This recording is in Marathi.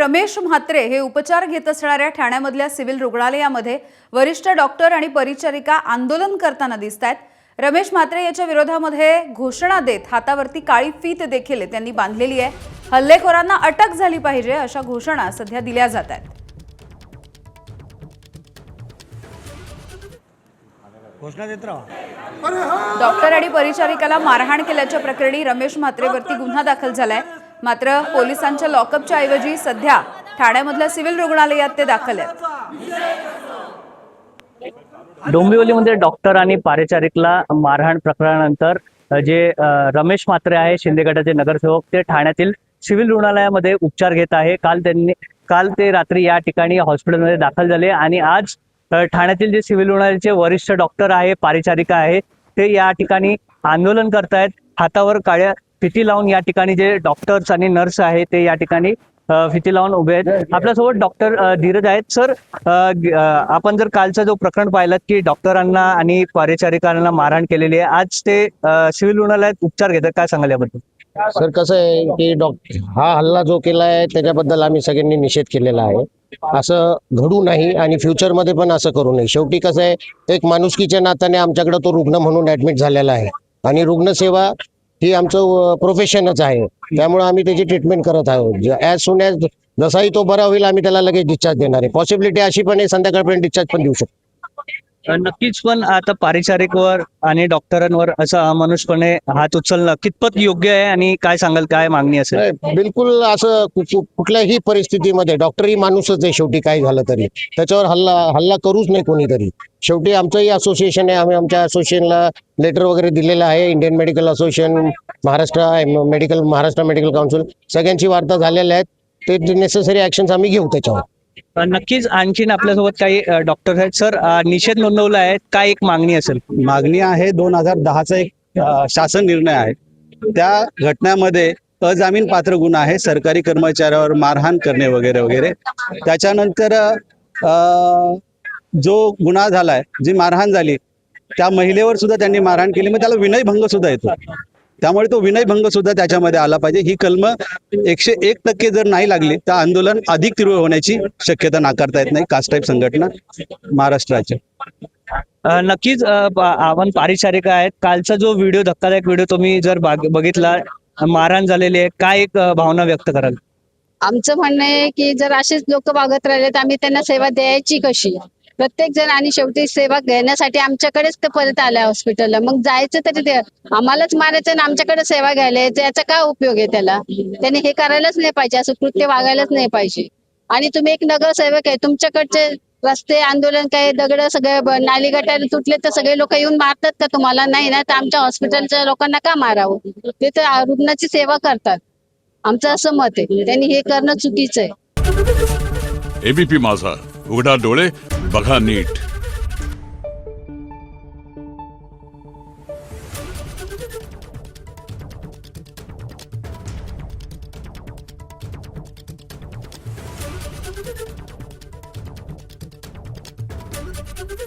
रमेश म्हात्रे हे उपचार घेत असणाऱ्या ठाण्यामधल्या सिव्हिल रुग्णालयामध्ये वरिष्ठ डॉक्टर आणि परिचारिका आंदोलन करताना दिसतायत। रमेश म्हात्रे याच्या विरोधामध्ये घोषणा देत हातावरती काळी फीत देखील त्यांनी बांधलेली आहे। हल्लेखोरांना अटक झाली पाहिजे अशा घोषणा सध्या दिल्या जात आहेत। घोषणा देत राहा। डॉक्टर आणि परिचारिकाला मारहाण केल्याच्या प्रकरणी रमेश म्हात्रेवरती गुन्हा दाखल झालाय। मात्र पोलिसांच्या लॉकअपच्या ऐवजी सध्या ठाण्यामधल्या सिव्हिल रुग्णालयात ते दाखल आहेत। डोंबिवलीमध्ये डॉक्टर आणि परिचारिकला मारहाण प्रकरणानंतर जे रमेश म्हात्रे आहे शिंदे गटाचे नगरसेवक ते ठाण्यातील सिव्हिल रुग्णालयामध्ये उपचार घेत आहे। काल ते रात्री या ठिकाणी हॉस्पिटलमध्ये दाखल झाले आणि आज ठाण्यातील जे सिव्हिल रुग्णालयाचे वरिष्ठ डॉक्टर आहे परिचारिका आहे ते या ठिकाणी आंदोलन करतायत। हातावर काळ्या फिती लावून या ठिकाणी जे डॉक्टर्स आणि नर्स आहे ते या ठिकाणी फिती लावून उभे आहेत। आपल्यासोबत डॉक्टर धीरज आहेत। सर, आपण जर कालचा जो प्रकरण पाहिलं की डॉक्टरांना आणि परिचारिकांना मारहाण केलेली आहे, आज ते सिव्हिल रुग्णालयात उपचार घेतात, काय सांगाल याबद्दल? सर, कसं आहे की हा हल्ला जो केलाय त्याच्याबद्दल आम्ही सगळ्यांनी निषेध केलेला आहे। असं घडू नाही आणि फ्युचरमध्ये पण असं करू नये। शेवटी कसं आहे, एक माणुसकीच्या नात्याने आमच्याकडे तो रुग्ण म्हणून ऍडमिट झालेला आहे आणि रुग्णसेवा ही आमचं प्रोफेशनच आहे, त्यामुळे आम्ही त्याची ट्रीटमेंट करत आहोत। ॲज सून ॲज जसाही तो बरा होईल आम्ही त्याला लगेच डिस्चार्ज देणार आहे। पॉसिबिलिटी अशी पण आहे संध्याकाळपर्यंत डिस्चार्ज पण देऊ शकतो। नक्कीच, पण आता परिचारिकवर आणि डॉक्टरांवर असं अमानुषपणे हात उचलणं कितपत योग्य आहे आणि काय सांगाल, काय मागणी असेल? नाही, बिलकुल असं कुठल्याही परिस्थितीमध्ये डॉक्टर ही माणूसच आहे। शेवटी काय झालं तरी त्याच्यावर हल्ला करूच नाही कोणीतरी। शेवटी आमचंही असोसिएशन आहे, आम्ही आमच्या असोसिएशनला लेटर वगैरे दिलेलं आहे। Indian medical association, Maharashtra medical council सगळ्यांची वार्ता झालेल्या आहेत। ते नेसेसरी ऍक्शन्स आम्ही घेऊ त्याच्यावर। नक्कीच, आणखीन आपल्यासोबत काही डॉक्टर आहेत। सर, निषेध नोंदवला आहे, काय एक मागणी असेल? मागणी आहे 2010चा एक शासन निर्णय आहे, त्या घटनेमध्ये अजामीन पात्र गुन्हा आहे, सरकारी कर्मचाऱ्यावर मारहाण करणे वगैरे वगैरे। त्याच्यानंतर जो गुन्हा झालाय, जी मारहाण झाली त्या महिलेवर सुद्धा त्यांनी मारहाण केली, मग त्याला विनयभंग सुद्धा येतो। त्यामुळे तो विनयभंग सुद्धा त्याच्यामध्ये आला पाहिजे। ही कलम 101% जर नाही लागली तर आंदोलन अधिक तीव्र होण्याची शक्यता नाकारता येत नाही। कास्ट टाईप संघटना महाराष्ट्राच्या नक्कीच, आपण परिचारिका आहेत। कालचा जो व्हिडिओ, धक्कादायक व्हिडिओ तुम्ही जर बघितला, मारहाण झालेली आहे, काय एक भावना व्यक्त कराल? आमचं म्हणणं आहे की जर असेच लोक वागत राहिले तर आम्ही त्यांना सेवा द्यायची कशी? प्रत्येक जण आणि शेवटी सेवा घेण्यासाठी आमच्याकडेच तर परत आलाय हॉस्पिटलला, मग जायचं तरी ते आम्हालाच मारायचं आणि आमच्याकडे सेवा घ्यायला यायचं, याचा काय उपयोग आहे? त्याने हे करायलाच नाही पाहिजे, असं कृत्य वागायलाच नाही पाहिजे। आणि तुम्ही एक नगरसेवक आहे, तुमच्याकडचे रस्ते आंदोलन काय दगड सगळे नाली गटार तुटले तर सगळे लोक येऊन मारतात का तुम्हाला? नाही ना, तर आमच्या हॉस्पिटलच्या लोकांना का मारावं? ते तर रुग्णाची सेवा करतात। आमचं असं मत आहे, त्यांनी हे करणं चुकीचं आहे। एबीपी माझा, उघडा डोळे बघा नीट।